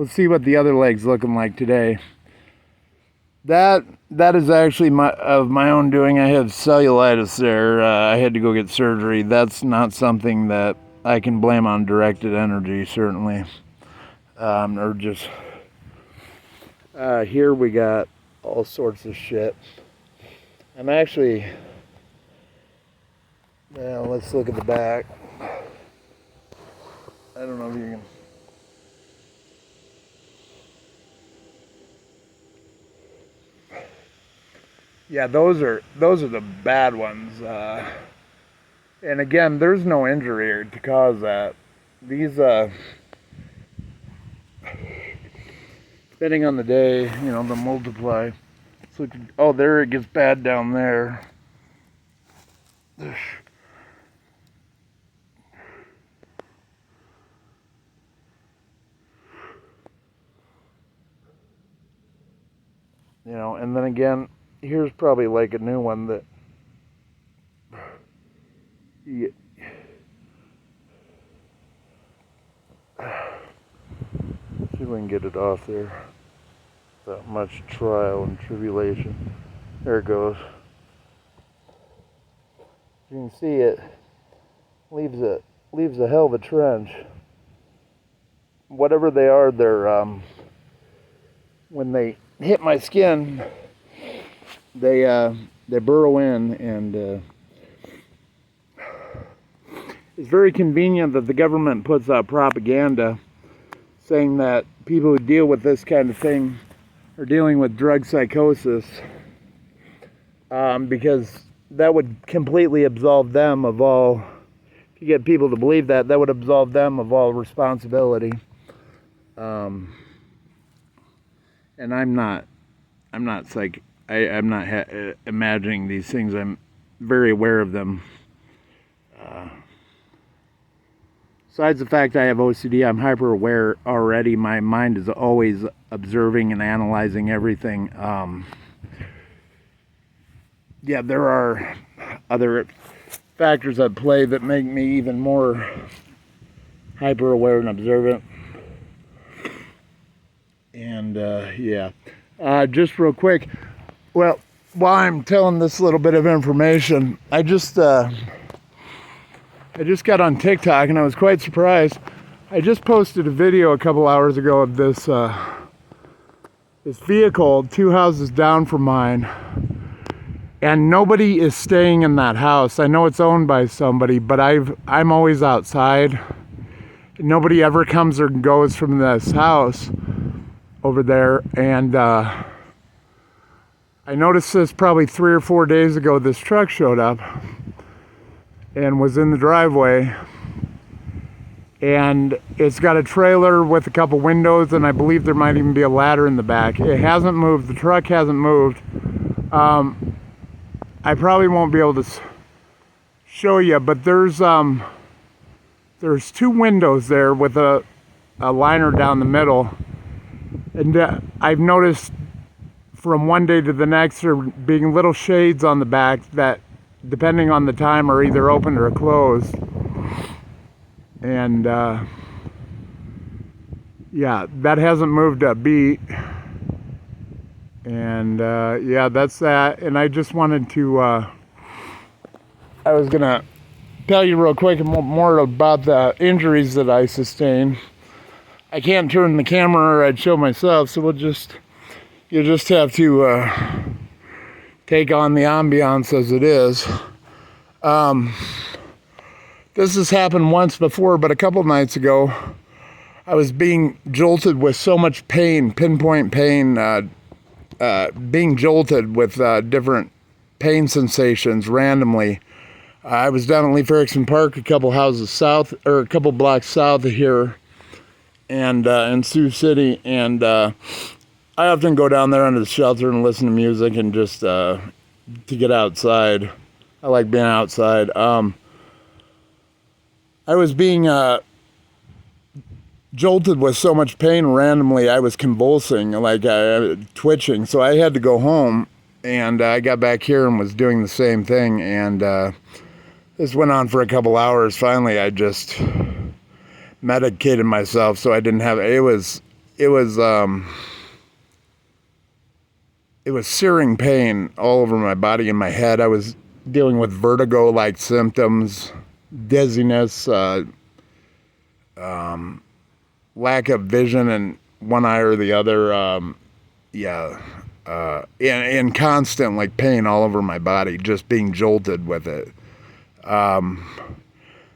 Let's see what the other leg's looking like today. That is actually of my own doing. I have cellulitis there. I had to go get surgery. That's not something that I can blame on directed energy, certainly. Or just here we got all sorts of shit. I'm actually, well, let's look at the back. I don't know if you can. Yeah, those are the bad ones. And again, there's no injury to cause that. These, depending on the day, you know, they'll multiply. So, oh, there it gets bad down there. You know, and then again, here's probably like a new one that see if we can get it off there without much trial and tribulation. There it goes. You can see it leaves a hell of a trench. Whatever they are, they're when they hit my skin, they burrow in, and it's very convenient that the government puts out propaganda saying that people who deal with this kind of thing are dealing with drug psychosis, because that would completely absolve them of all, if you get people to believe that, that would absolve them of all responsibility. And I'm not imagining these things. I'm very aware of them. Besides the fact I have OCD, I'm hyper aware already. My mind is always observing and analyzing everything. Yeah, there are other factors at play that make me even more hyper aware and observant. And yeah, just real quick, well, while I'm telling this little bit of information, I just got on TikTok and I was quite surprised. I just posted a video a couple hours ago of this this vehicle 2 houses down from mine, and nobody is staying in that house. I know it's owned by somebody, but I'm always outside. Nobody ever comes or goes from this house over there, and I noticed this probably 3 or 4 days ago. This truck showed up and was in the driveway, and it's got a trailer with a couple windows, and I believe there might even be a ladder in the back. It hasn't moved. The truck hasn't moved. I probably won't be able to show you, but there's 2 windows there with a liner down the middle. And I've noticed from one day to the next there being little shades on the back that, depending on the time, are either open or closed. And yeah, that hasn't moved a beat. And yeah, that's that. And I just wanted to, I was gonna tell you real quick more about the injuries that I sustained. I can't turn the camera or I'd show myself, so you'll just have to take on the ambiance as it is. This has happened once before, but a couple nights ago, I was being jolted with so much pain, pinpoint pain, being jolted with different pain sensations randomly. I was down at Leif Erikson Park, a couple houses south, or a couple blocks south of here, and in Sioux City, and I often go down there under the shelter and listen to music and just to get outside. I like being outside. I was being jolted with so much pain randomly. I was convulsing, like twitching, so I had to go home, and I got back here and was doing the same thing, and this went on for a couple hours. Finally, I just medicated myself so I didn't have it it was searing pain all over my body and my head. I was dealing with vertigo-like symptoms, dizziness, lack of vision in one eye or the other. And constant like pain all over my body, just being jolted with it.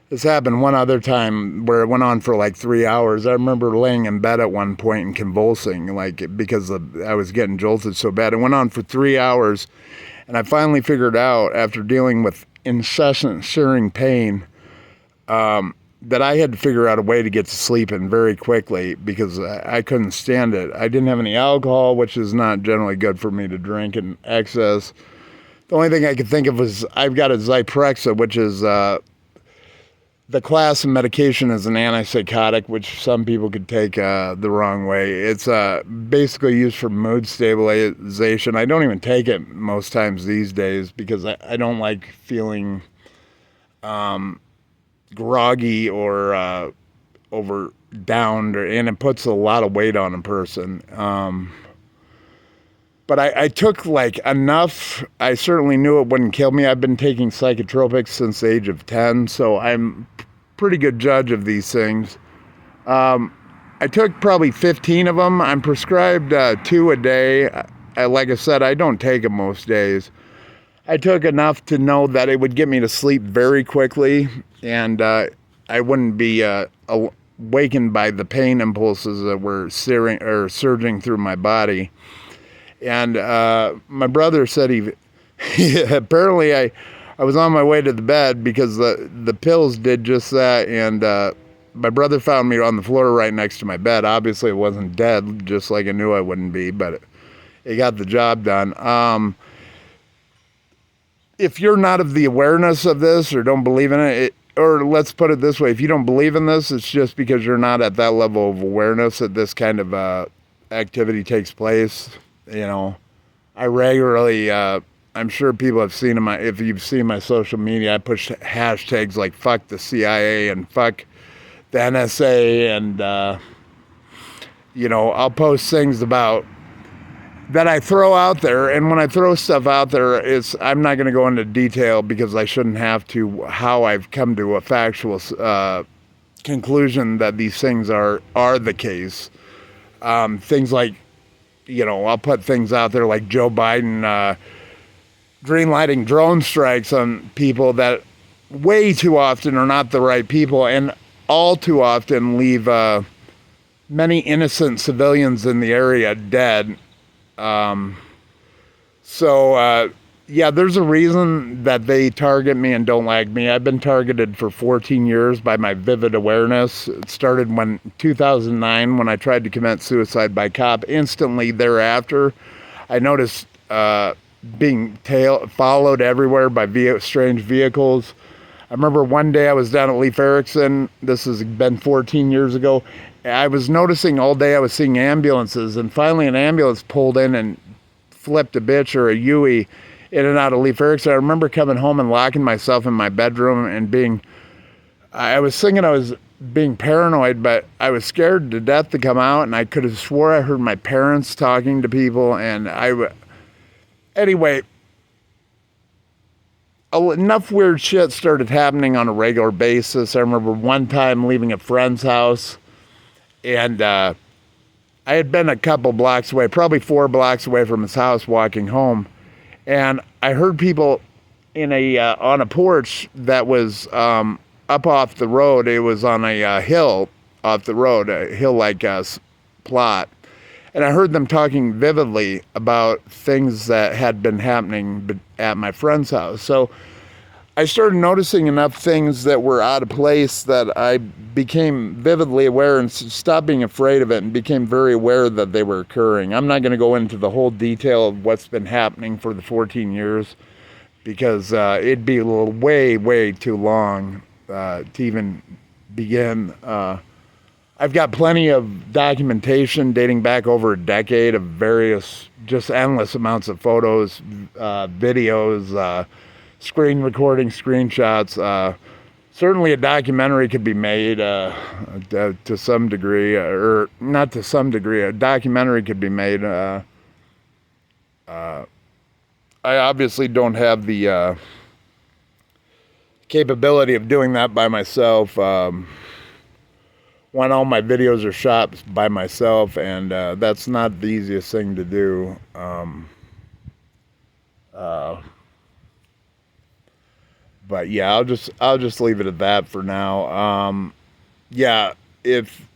This happened one other time where it went on for like 3 hours. I remember laying in bed at one point and convulsing, like because I was getting jolted so bad. It went on for 3 hours, and I finally figured out, after dealing with incessant searing pain, that I had to figure out a way to get to sleep in very quickly because I couldn't stand it. I didn't have any alcohol, which is not generally good for me to drink in excess. The only thing I could think of was I've got a Zyprexa, which is the class of medication is an antipsychotic, which some people could take the wrong way. It's basically used for mood stabilization. I don't even take it most times these days because I don't like feeling groggy or overdowned, and it puts a lot of weight on a person. But I took like enough. I certainly knew it wouldn't kill me. I've been taking psychotropics since the age of 10, so I'm a pretty good judge of these things. I took probably 15 of them. I'm prescribed 2 a day. Like I said, I don't take them most days. I took enough to know that it would get me to sleep very quickly, and I wouldn't be awakened by the pain impulses that were surging through my body. And my brother said apparently I was on my way to the bed because the pills did just that, and my brother found me on the floor right next to my bed. Obviously, it wasn't dead, just like I knew I wouldn't be, but it got the job done. If you're not of the awareness of this or don't believe in it, or let's put it this way, if you don't believe in this, it's just because you're not at that level of awareness that this kind of activity takes place. You know, I regularly, I'm sure people have seen if you've seen my social media, I push hashtags like fuck the CIA and fuck the NSA, and, I'll post things about that I throw out there. And when I throw stuff out there, I'm not going to go into detail because I shouldn't have to, how I've come to a factual conclusion that these things are the case. Things like, I'll put things out there like Joe Biden greenlighting drone strikes on people that way too often are not the right people, and all too often leave many innocent civilians in the area dead. There's a reason that they target me and don't like me. I've been targeted for 14 years by my vivid awareness. It started when 2009 when I tried to commit suicide by cop. Instantly thereafter, I noticed being followed everywhere by strange vehicles. I remember one day I was down at Leif Erikson. This has been 14 years ago. I was noticing all day I was seeing ambulances, and finally an ambulance pulled in and flipped a bitch or a Yui in and out of Leif Erikson. I remember coming home and locking myself in my bedroom and I was thinking I was being paranoid, but I was scared to death to come out, and I could have swore I heard my parents talking to people, and anyway, enough weird shit started happening on a regular basis. I remember one time leaving a friend's house, and I had been a couple blocks away, probably 4 blocks away from his house, walking home, and I heard people on a porch that was up off the road. It was on a hill off the road, a hill-like plot, and I heard them talking vividly about things that had been happening at my friend's house. So I started noticing enough things that were out of place that I became vividly aware and stopped being afraid of it and became very aware that they were occurring. I'm not going to go into the whole detail of what's been happening for the 14 years because it'd be a little way too long to even begin. I've got plenty of documentation dating back over a decade of various, just endless amounts of photos, videos, screen recording, screenshots, certainly a documentary could be made to some degree, or not to some degree. A documentary could be made. I obviously don't have the capability of doing that by myself. When all my videos are shot by myself, and that's not the easiest thing to do. But yeah, I'll just leave it at that for now. Yeah, if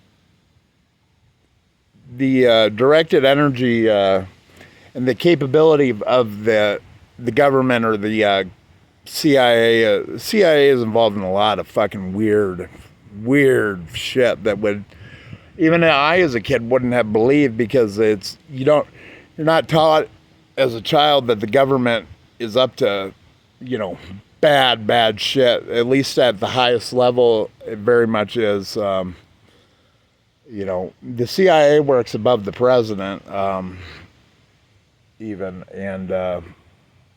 the directed energy and the capability of the government or the CIA, CIA is involved in a lot of fucking weird shit that would even I as a kid wouldn't have believed, because you're not taught as a child that the government is up to, bad shit. At least at the highest level, it very much is. The CIA works above the president, even, and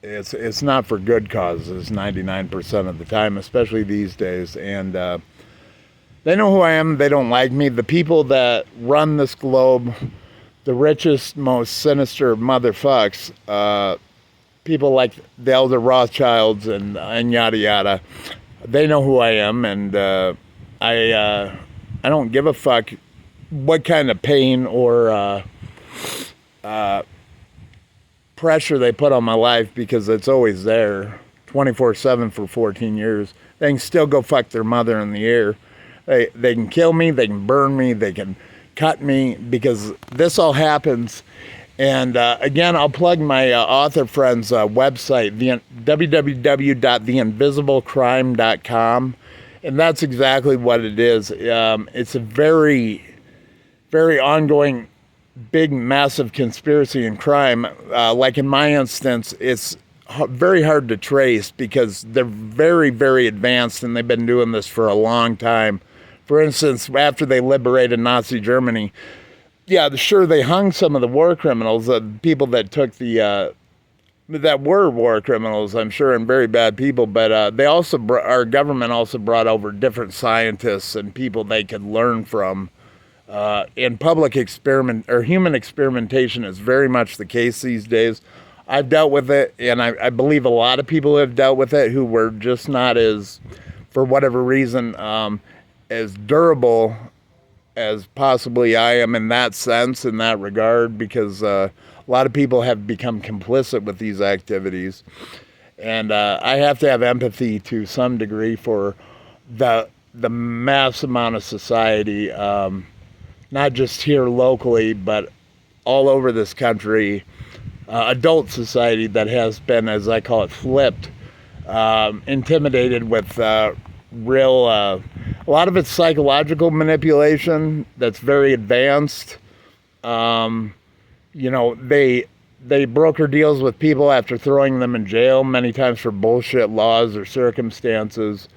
it's not for good causes 99% of the time, especially these days. And they know who I am. They don't like me. The people that run this globe, the richest, most sinister motherfucks, people like the elder Rothschilds and yada yada, they know who I am, and I don't give a fuck what kind of pain or pressure they put on my life, because it's always there 24/7 for 14 years. They can still go fuck their mother in the ear. They can kill me, they can burn me, they can cut me, because this all happens. And again, I'll plug my author friend's website, www.theinvisiblecrime.com, and that's exactly what it is. It's a very, very ongoing, big, massive conspiracy and crime. Like in my instance, it's very hard to trace, because they're very, very advanced, and they've been doing this for a long time. For instance, after they liberated Nazi Germany, yeah, sure, they hung some of the war criminals, people that took that were war criminals, I'm sure, and very bad people. But they also, our government also brought over different scientists and people they could learn from. In public experiment or human experimentation is very much the case these days. I've dealt with it, and I believe a lot of people have dealt with it who were just not as, for whatever reason, as durable as possibly I am in that sense, in that regard, because a lot of people have become complicit with these activities. And I have to have empathy to some degree for the mass amount of society, not just here locally, but all over this country, adult society that has been, as I call it, flipped, intimidated with a lot of it's psychological manipulation that's very advanced. They broker deals with people after throwing them in jail, many times for bullshit laws or circumstances.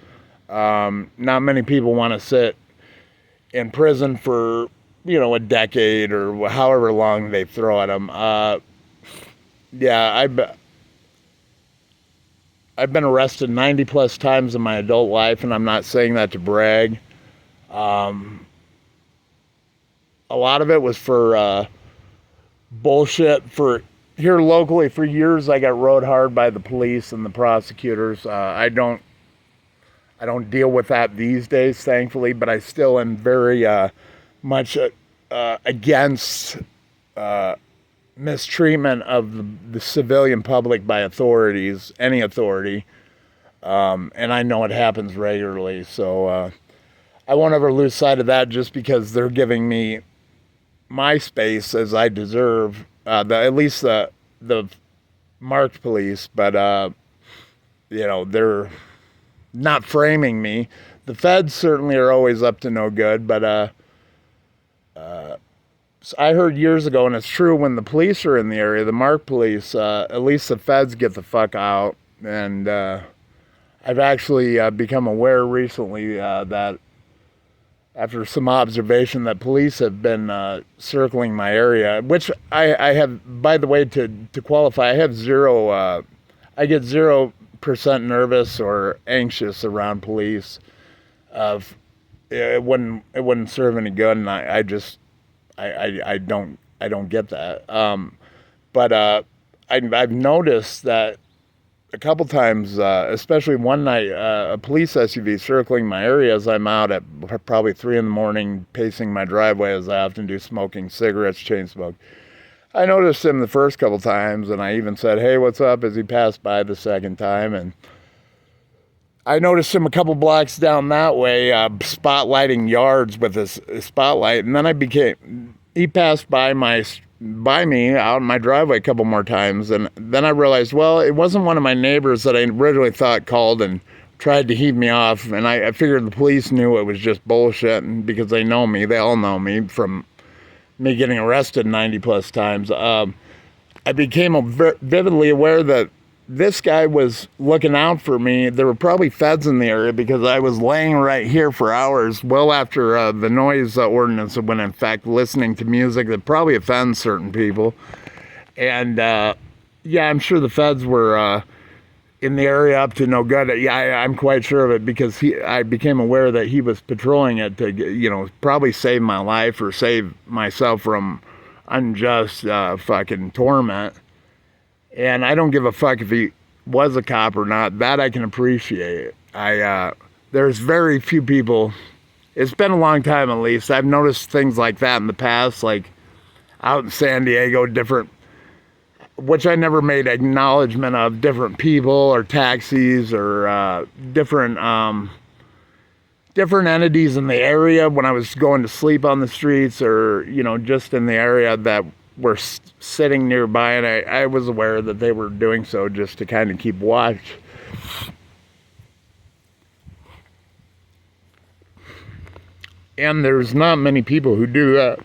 Not many people want to sit in prison for, a decade or however long they throw at them. I've been arrested 90 plus times in my adult life, and I'm not saying that to brag. A lot of it was for bullshit. For here locally, for years I got rode hard by the police and the prosecutors. I don't deal with that these days, thankfully, but I still am very much against mistreatment of the civilian public by authorities, any authority, and I know it happens regularly, so I won't ever lose sight of that, just because they're giving me my space as I deserve, at least the marked police, but they're not framing me. The feds certainly are always up to no good, but I heard years ago, and it's true, when the police are in the area, the marked police, at least the feds get the fuck out. And I've actually become aware recently that after some observation that police have been circling my area, which I have, by the way, to qualify, I get 0% nervous or anxious around police. Of it wouldn't serve any good, and I don't get that. But I've noticed that a couple times, especially one night, a police SUV circling my area as I'm out at probably 3 in the morning, pacing my driveway as I often do, smoking cigarettes, chain smoke. I noticed him the first couple times, and I even said, "Hey, what's up?" as he passed by the second time, and I noticed him a couple blocks down that way, spotlighting yards with his spotlight, and then he passed by me out in my driveway a couple more times, and then I realized, well, it wasn't one of my neighbors that I originally thought called and tried to heave me off, and I figured the police knew it was just bullshit, and because they all know me from me getting arrested 90 plus times. I became vividly aware that this guy was looking out for me. There were probably feds in the area because I was laying right here for hours, well after the noise ordinance went in effect, listening to music that probably offends certain people. And yeah, I'm sure the feds were in the area up to no good. Yeah, I'm quite sure of it because I became aware that he was patrolling it to, probably save my life or save myself from unjust fucking torment. And I don't give a fuck if he was a cop or not. That I can appreciate. There's very few people. It's been a long time, at least. I've noticed things like that in the past, like out in San Diego, which I never made acknowledgement of, different people or taxis or different entities in the area when I was going to sleep on the streets or, just in the area that were sitting nearby, and I was aware that they were doing so just to kind of keep watch. And there's not many people who do that.